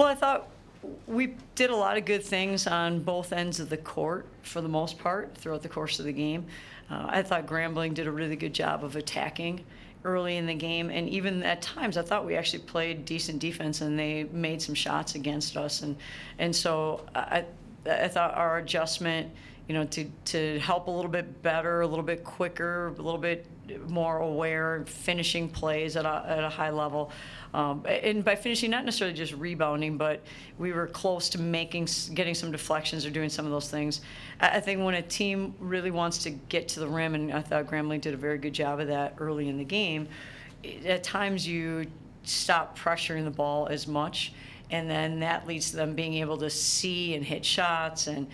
Well, I thought we did a lot of good things on both ends of the court for the most part throughout the course of the game. I thought Grambling did a really good job of attacking early in the game, and even at times I thought we actually played decent defense, and they made some shots against us, and so I thought our adjustment, to help a little bit better, a little bit quicker, a little bit more aware, finishing plays at a high level. And by finishing, not necessarily just rebounding, but we were close to getting some deflections or doing some of those things. I think when a team really wants to get to the rim, and I thought Grambling did a very good job of that early in the game, at times you stop pressuring the ball as much, and then that leads to them being able to see and hit shots and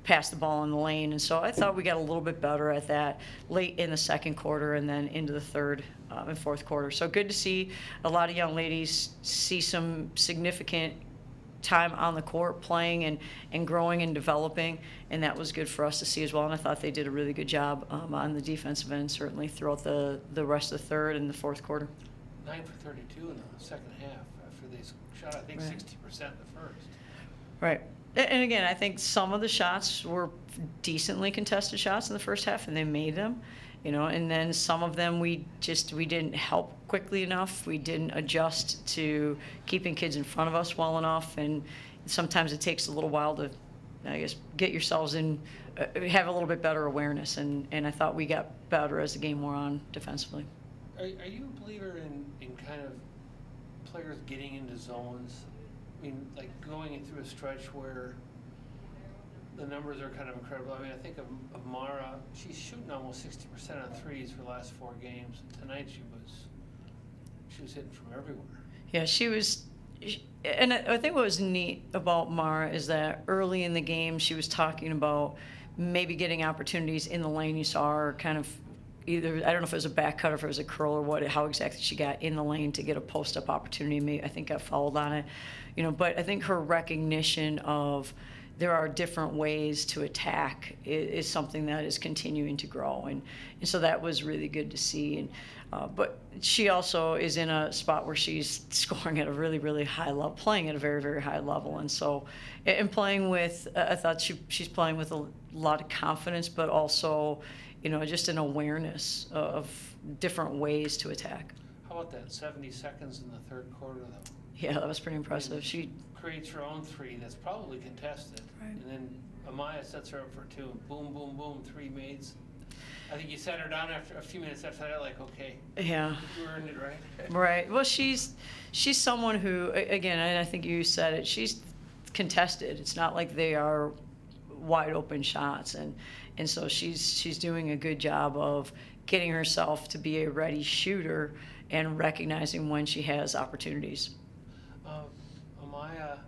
pass the ball in the lane. And so I thought we got a little bit better at that late in the second quarter and then into the third and fourth quarter. So good to see a lot of young ladies see some significant time on the court playing and growing and developing, and that was good for us to see as well. And I thought they did a really good job on the defensive end, certainly throughout the rest of the third and the fourth quarter. 9 for 32 in the second half after they shot, I think, 60% in the first. Right. And again, I think some of the shots were decently contested shots in the first half, and they made them, and then some of them we didn't help quickly enough. We didn't adjust to keeping kids in front of us well enough, and sometimes it takes a little while to, I guess, get yourselves in, have a little bit better awareness, and I thought we got better as the game wore on defensively. Are you a believer in kind of players getting into zones? I mean, like going through a stretch where the numbers are kind of incredible. I mean, I think of Mara, she's shooting almost 60% on threes for the last 4 games. Tonight she was hitting from everywhere. Yeah, she was, and I think what was neat about Mara is that early in the game she was talking about maybe getting opportunities in the lane. You saw her kind of either, I don't know if it was a back cut or if it was a curl or how exactly she got in the lane to get a post-up opportunity. Maybe, I think got fouled on it. But I think her recognition of there are different ways to attack is something that is continuing to grow, and so that was really good to see. And but she also is in a spot where she's scoring at a really, really high level, playing at a very, very high level, and so playing with, I thought she's playing with a lot of confidence, but also just an awareness of different ways to attack. How about that 70 seconds in the third quarter, though? Yeah, that was pretty impressive. She creates her own three that's probably contested. Right. And then Amaya sets her up for 2. Boom, boom, boom, 3 maids. I think you sat her down after a few minutes after that, like, okay. Yeah. You earned it, right? Right. Well, she's someone who, again, and I think you said it, she's contested. It's not like they are wide open shots, and so she's doing a good job of getting herself to be a ready shooter and recognizing when she has opportunities. Amaya,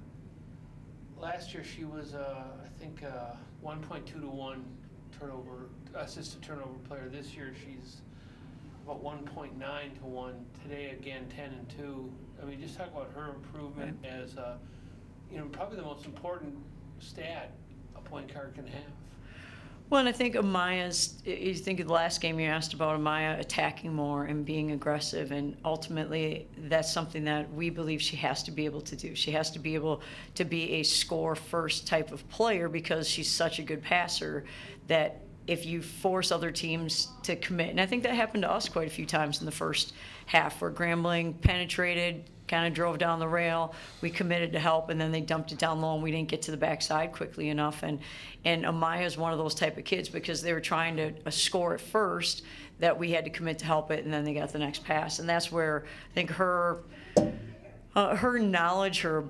last year she was, I think, 1.2 to 1 assist to turnover player. This year she's about 1.9 to 1. Today again 10 and 2. I mean, just talk about her improvement as probably the most important stat a point guard can have. Well, and I think you think of the last game you asked about Amaya attacking more and being aggressive, and ultimately that's something that we believe she has to be able to do. She has to be able to be a score-first type of player because she's such a good passer that if you force other teams to commit, and I think that happened to us quite a few times in the first half where Grambling penetrated, kind of drove down the rail, we committed to help, and then they dumped it down low and we didn't get to the backside quickly enough. And Amaya is one of those type of kids because they were trying to score at first that we had to commit to help it, and then they got the next pass. And that's where I think her knowledge, her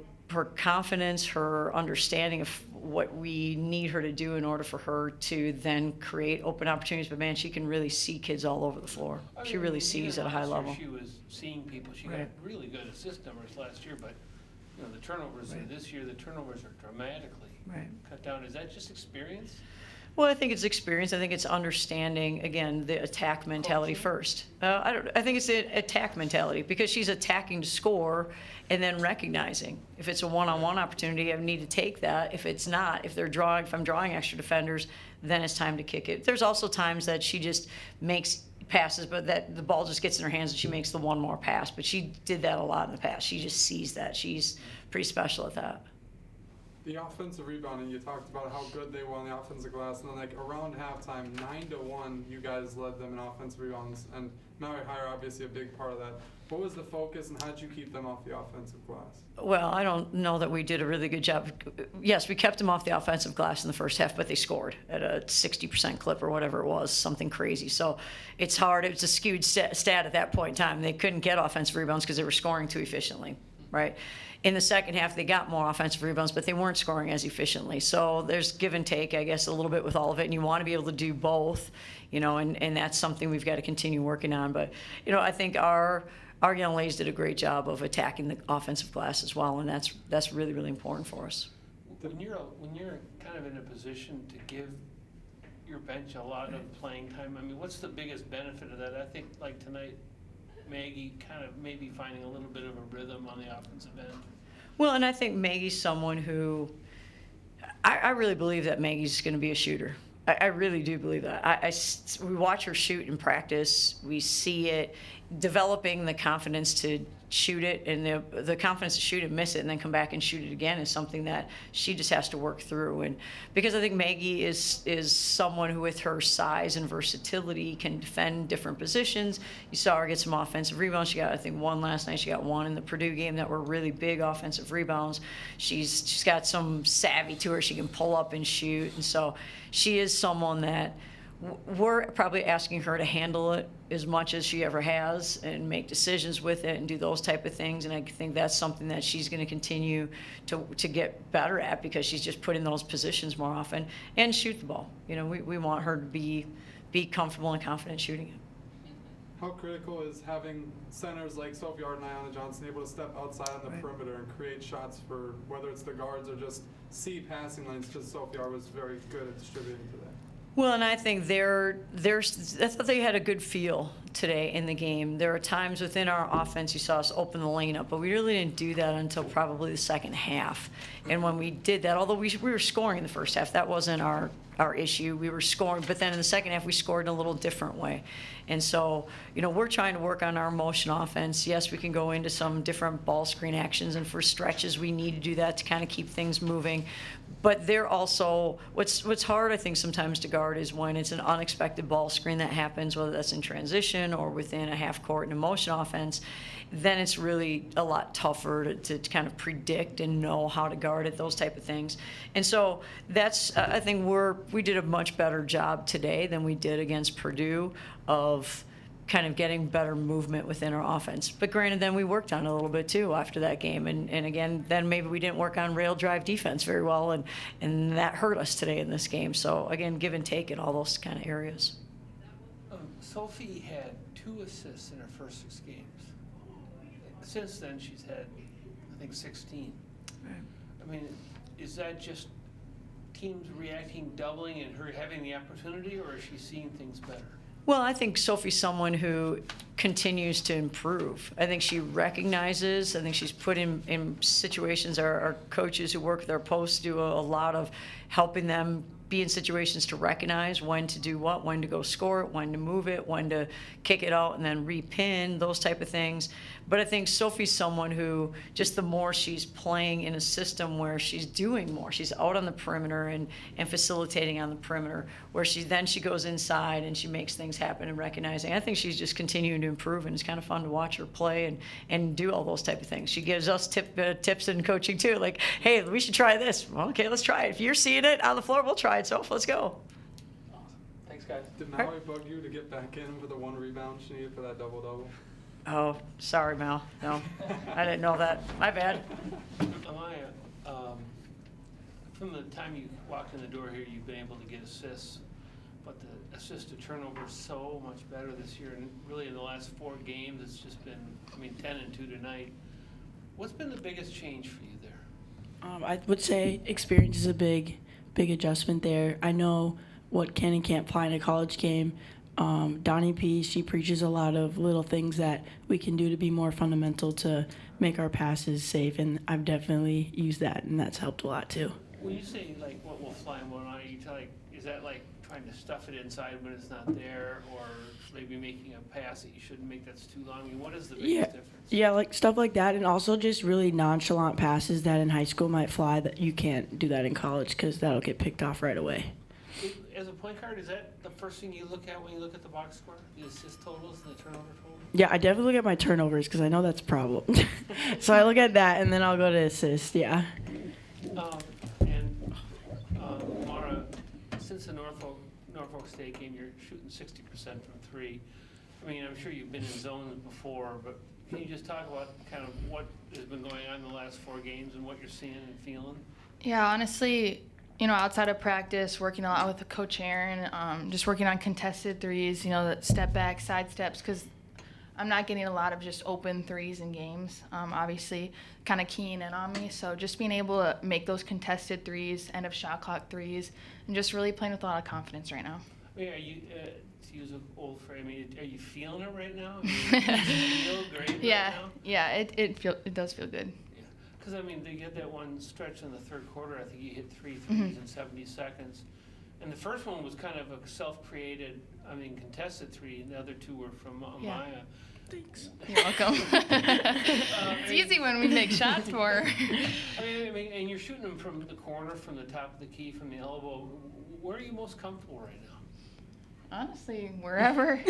confidence, her understanding of what we need her to do in order for her to then create open opportunities. But man, she can really see kids all over the floor. She really sees at a high level. She was seeing people. She got really good assist numbers last year, but the turnovers this year, the turnovers are dramatically cut down. Is that just experience? Well, I think it's experience. I think it's understanding, again, the attack mentality first. I think it's an attack mentality because she's attacking to score and then recognizing. If it's a one-on-one opportunity, I need to take that. If it's not, if I'm drawing extra defenders, then it's time to kick it. There's also times that she just makes passes, but that the ball just gets in her hands and she makes the one more pass. But she did that a lot in the past. She just sees that. She's pretty special at that. The offensive rebounding, you talked about how good they were on the offensive glass, and then like around halftime, 9-1, you guys led them in offensive rebounds, and Mallory Hire obviously a big part of that. What was the focus, and how did you keep them off the offensive glass? Well, I don't know that we did a really good job. Yes, we kept them off the offensive glass in the first half, but they scored at a 60% clip or whatever it was, something crazy. So it's hard. It was a skewed stat at that point in time. They couldn't get offensive rebounds because they were scoring too efficiently, right? In the second half, they got more offensive rebounds, but they weren't scoring as efficiently. So there's give and take, I guess, a little bit with all of it, and you want to be able to do both, and that's something we've got to continue working on. But, I think our young ladies did a great job of attacking the offensive glass as well, and that's really, really important for us. When you're kind of in a position to give your bench a lot of playing time, I mean, what's the biggest benefit of that? I think, like tonight, Maggie kind of maybe finding a little bit of a rhythm on the offensive end. Well, and I think Maggie's someone who I really believe that Maggie's going to be a shooter. I really do believe that. We watch her shoot in practice. We see it developing the confidence to shoot it, and the confidence to shoot and miss it and then come back and shoot it again is something that she just has to work through. And because I think Maggie is someone who, with her size and versatility, can defend different positions. You saw her get some offensive rebounds. She got, I think, one last night. She got one in the Purdue game that were really big offensive rebounds. She's got some savvy to her. She can pull up and shoot. And so she is someone that we're probably asking her to handle it as much as she ever has and make decisions with it and do those type of things. And I think that's something that she's going to continue to get better at, because she's just put in those positions more often and shoot the ball. We want her to be comfortable and confident shooting it. How critical is having centers like Sophie and Ayanna Johnson able to step outside on the perimeter and create shots for whether it's the guards or just see passing lanes, because Sophie was very good at distributing today? Well, and I think I thought they had a good feel today in the game. There are times within our offense you saw us open the lane up, but we really didn't do that until probably the second half. And when we did that, although we were scoring in the first half, that wasn't our issue. We were scoring, but then in the second half we scored in a little different way. And so, we're trying to work on our motion offense. Yes, we can go into some different ball screen actions, and for stretches we need to do that to kind of keep things moving. But they're also, what's hard, I think, sometimes to guard is when it's an unexpected ball screen that happens, whether that's in transition or within a half court in a motion offense. Then it's really a lot tougher to kind of predict and know how to guard it, those type of things. And so that's, I think we did a much better job today than we did against Purdue of kind of getting better movement within our offense. But granted, then we worked on it a little bit too after that game. And again, then maybe we didn't work on rail drive defense very well, and that hurt us today in this game. So again, give and take in all those kind of areas. Sophie had 2 assists in her first 6 games. Since then, she's had, I think, 16. Right. I mean, is that just teams reacting, doubling, and her having the opportunity, or is she seeing things better? Well, I think Sophie's someone who continues to improve. I think she recognizes, I think she's put in situations, our coaches who work with our posts do a lot of helping them be in situations to recognize when to do what, when to go score it, when to move it, when to kick it out and then repin, those type of things. But I think Sophie's someone who, just the more she's playing in a system where she's doing more, she's out on the perimeter and facilitating on the perimeter, where she goes inside and she makes things happen and recognizing. I think she's just continuing to improve, and it's kind of fun to watch her play and do all those type of things. She gives us tips and coaching too, like, hey, we should try this. Well, okay, let's try it. If you're seeing it on the floor, we'll try it. So let's go. Awesome. Thanks, guys. Did Mallory bug you to get back in for the 1 rebound she needed for that double-double? Oh, sorry, Mal. No, I didn't know that. My bad. Amaya, from the time you walked in the door here, you've been able to get assists, but the assist to turnover is so much better this year. And really in the last 4 games, it's just been, 10 and 2 tonight. What's been the biggest change for you there? I would say experience is a big adjustment there. I know what can and can't apply in a college game. Donnie P, she preaches a lot of little things that we can do to be more fundamental to make our passes safe, and I've definitely used that, and that's helped a lot too. When you say, like, what will fly and what not, is that like trying to stuff it inside when it's not there, or maybe making a pass that you shouldn't make that's too long? I mean, what is the biggest difference? Yeah, like stuff like that, and also just really nonchalant passes that in high school might fly that you can't do that in college because that'll get picked off right away. As a point guard, is that the first thing you look at when you look at the box score? The assist totals and the turnover totals? Yeah, I definitely look at my turnovers because I know that's a problem. So I look at that, and then I'll go to assist, yeah. Mara, since the Norfolk State game, you're shooting 60% from three. I mean, I'm sure you've been in zones before, but can you just talk about kind of what has been going on in the last 4 games and what you're seeing and feeling? Yeah, honestly, outside of practice, working a lot with Coach Aaron, just working on contested threes, the step back, side steps, because I'm not getting a lot of just open threes in games, obviously kind of keying in on me. So just being able to make those contested threes, end of shot clock threes, and just really playing with a lot of confidence right now. I mean, are you, to use an old phrase, are you feeling it right now? I mean, do you feel great right now? Yeah, it does feel good. Because, I mean, you had that one stretch in the third quarter, I think you hit 3 threes in 70 seconds. And the first one was kind of a self-created, contested three, and the other 2 were from Amaya. Yeah. Thanks. You're welcome. It's easy when we make shots for her. I mean, and you're shooting them from the corner, from the top of the key, from the elbow. Where are you most comfortable right now? Honestly, wherever.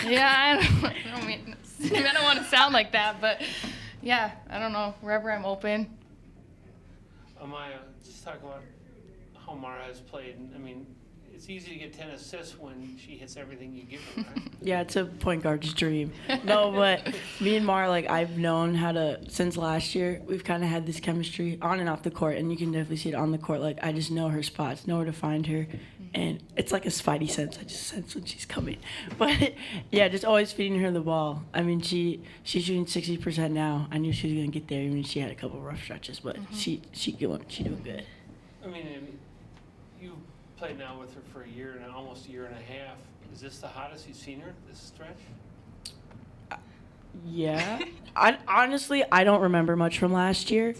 Yeah, I don't want to sound like that, but yeah, I don't know. Wherever I'm open. Amaya, just talk about how Mara has played. I mean, it's easy to get 10 assists when she hits everything you give her, right? Yeah, it's a point guard's dream. No, but me and Mara, I've known how to, since last year, we've kind of had this chemistry on and off the court, and you can definitely see it on the court. I just know her spots, know where to find her, and it's like a spidey sense. I just sense when she's coming. But, yeah, just always feeding her the ball. I mean, she's shooting 60% now. I knew she was going to get there, even if she had a couple rough stretches, but she doing good. I mean, you played now with her for a year and almost a year and a half. Is this the hottest you've seen her this stretch? Yeah. Honestly, I don't remember much from last year.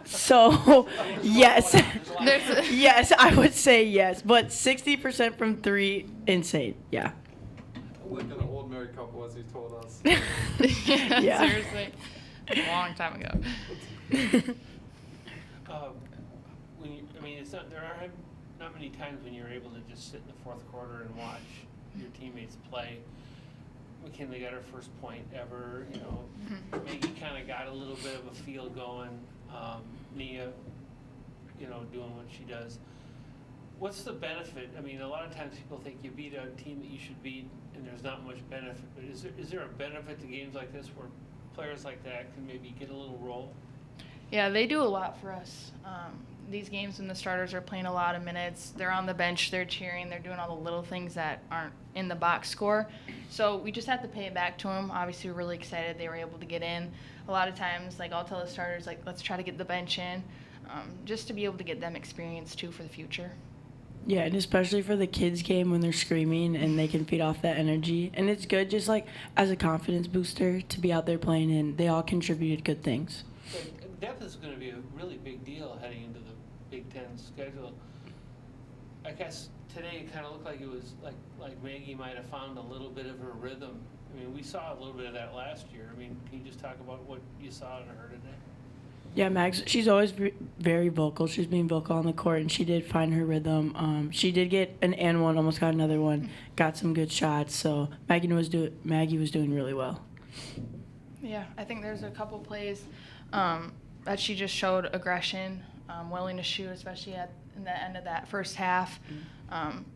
So, yes. Yes, I would say yes. But 60% from 3, insane. Yeah. Like an old married couple, as you told us. Yeah. Seriously. A long time ago. There are not many times when you're able to just sit in the fourth quarter and watch your teammates play. McKinley got her first point ever. Maggie kind of got a little bit of a feel going. Nia, doing what she does. What's the benefit? I mean, a lot of times people think you beat a team that you should beat, and there's not much benefit. But is there a benefit to games like this where players like that can maybe get a little role? Yeah, they do a lot for us. These games when the starters are playing a lot of minutes, they're on the bench, they're cheering, they're doing all the little things that aren't in the box score. So we just have to pay it back to them. Obviously, we're really excited they were able to get in. A lot of times, I'll tell the starters, let's try to get the bench in, just to be able to get them experience, too, for the future. Yeah, and especially for the kids' game when they're screaming and they can feed off that energy. And it's good just, as a confidence booster to be out there playing, and they all contributed good things. Depth is going to be a really big deal heading into the Big Ten schedule. I guess today it kind of looked like it was like Maggie might have found a little bit of her rhythm. I mean, we saw a little bit of that last year. I mean, can you just talk about what you saw in her today? Yeah, Max, she's always very vocal. She's being vocal on the court, and she did find her rhythm. She did get an and one, almost got another one, got some good shots. So Maggie was doing really well. Yeah, I think there's a couple plays that she just showed aggression, willing to shoot, especially in the end of that first half.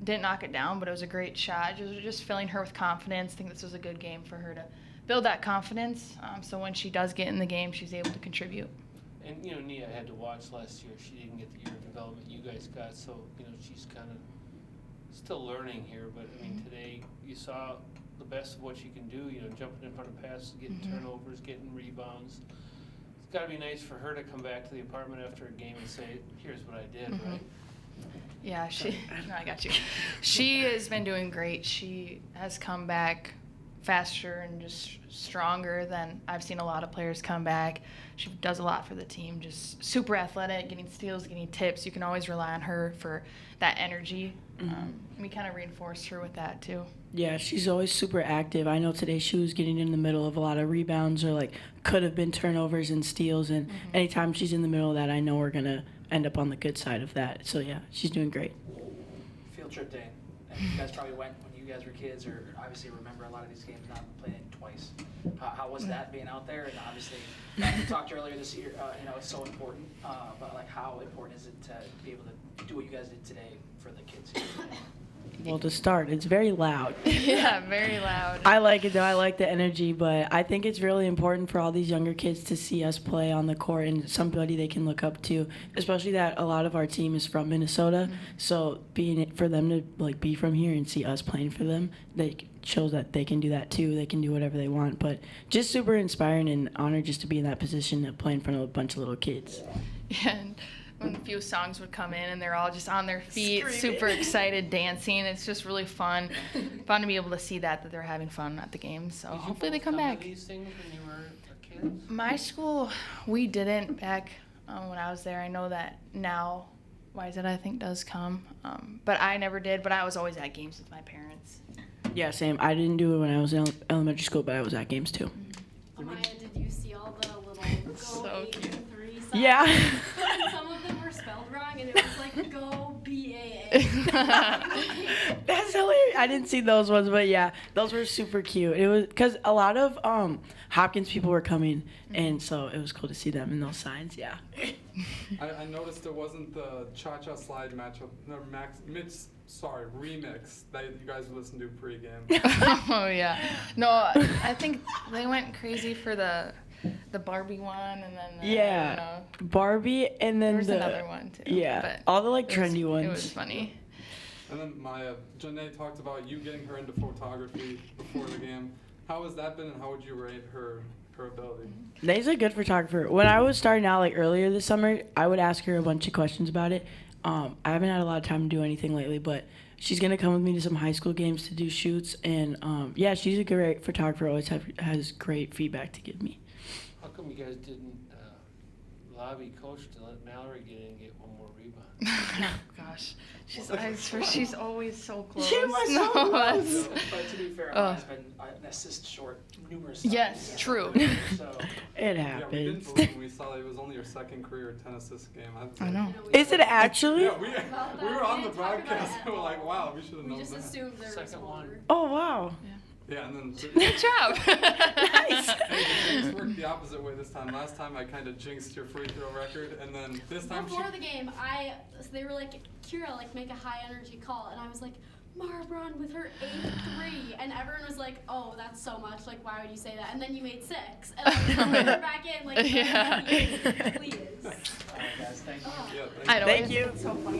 Didn't knock it down, but it was a great shot. Just filling her with confidence. I think this was a good game for her to build that confidence. So when she does get in the game, she's able to contribute. And, Nia had to watch last year. She didn't get the year of development you guys got, so, she's kind of still learning here. But, I mean, today you saw the best of what she can do, jumping in front of passes, getting turnovers, getting rebounds. It's got to be nice for her to come back to the apartment after a game and say, here's what I did, right? Yeah, I got you. She has been doing great. She has come back faster and just stronger than I've seen a lot of players come back. She does a lot for the team, just super athletic, getting steals, getting tips. You can always rely on her for that energy. We kind of reinforced her with that too. Yeah, she's always super active. I know today she was getting in the middle of a lot of rebounds or like could have been turnovers and steals, and anytime she's in the middle of that, I know we're going to end up on the good side of that. So yeah, she's doing great. Field trip day. And you guys probably went when you guys were kids, or obviously remember a lot of these games, not playing it twice. How was that being out there? And obviously, we talked earlier this year, it's so important, but like how important is it to be able to do what you guys did today for the kids here? Well, to start, it's very loud. Yeah, very loud. I like it though. I like the energy, but I think it's really important for all these younger kids to see us play on the court and somebody they can look up to, especially that a lot of our team is from Minnesota. So being it for them to like be from here and see us playing for them, they shows that they can do that too. They can do whatever they want, but just super inspiring and honored just to be in that position to play in front of a bunch of little kids. Yeah, and when a few songs would come in and they're all just on their feet, Screaming. super excited, dancing. It's just really fun. Fun to be able to see that they're having fun at the games. So Did you hopefully they both come to back. these things when you were kids? My school, we didn't back when I was there. I know that now YZ I think does come, but I never did. But I was always at games with my parents. Yeah, same. I didn't do it when I was in elementary school, but I was at games too. Amaya, did you see all the little go So 8 cute. and 3 signs? Yeah. And some of them were spelled wrong, and it was like go BAA. That's hilarious. I didn't see those ones, but yeah, those were super cute. It was because a lot of Hopkins people were coming, and so it was cool to see them in those signs. Yeah. I noticed it wasn't the Cha-Cha Slide matchup, no, remix that you guys listened to pregame. Oh yeah, no, I think they went crazy for the Barbie one, and then I don't know. Barbie, and then There was another one too. Yeah, but all the like it was- trendy ones. It was funny. And then Maya, Janae talked about you getting her into photography before the game. How has that been, and how would you rate her ability? Nate's a good photographer. When I was starting out like earlier this summer, I would ask her a bunch of questions about it. I haven't had a lot of time to do anything lately, but she's gonna come with me to some high school games to do shoots, and yeah, she's a great photographer. Always has great feedback to give me. How come you guys didn't lobby Coach to let Mallory get in and get one more rebound? Oh gosh, she's always so close. She was so close. But to be fair, Oh. I've been an assist short numerous times. Yes, true. So It Yeah, we didn't happens. believe when we saw that it was only your second career 10 assist game. I know. Is it actually? Yeah, we About were that, on we the didn't talk about broadcast it and we're at like, all. wow, we should have We known just that. assumed there was Second one. more. Oh wow. Yeah, and then Good job. Nice. Hey, the jinx worked the opposite way this time. Last time I kind of jinxed your free throw record, and then this time Before the game, they were like, Kira, like make a high energy call, and I was like, Mara Braun with her 8-3, and everyone was like, oh, that's so much. Like, why would you say that? And then you made 6, and I was like, her back in, like, Yeah. please. all right, guys, thank you. Oh. Yeah, I know. Thank it's you. so funny.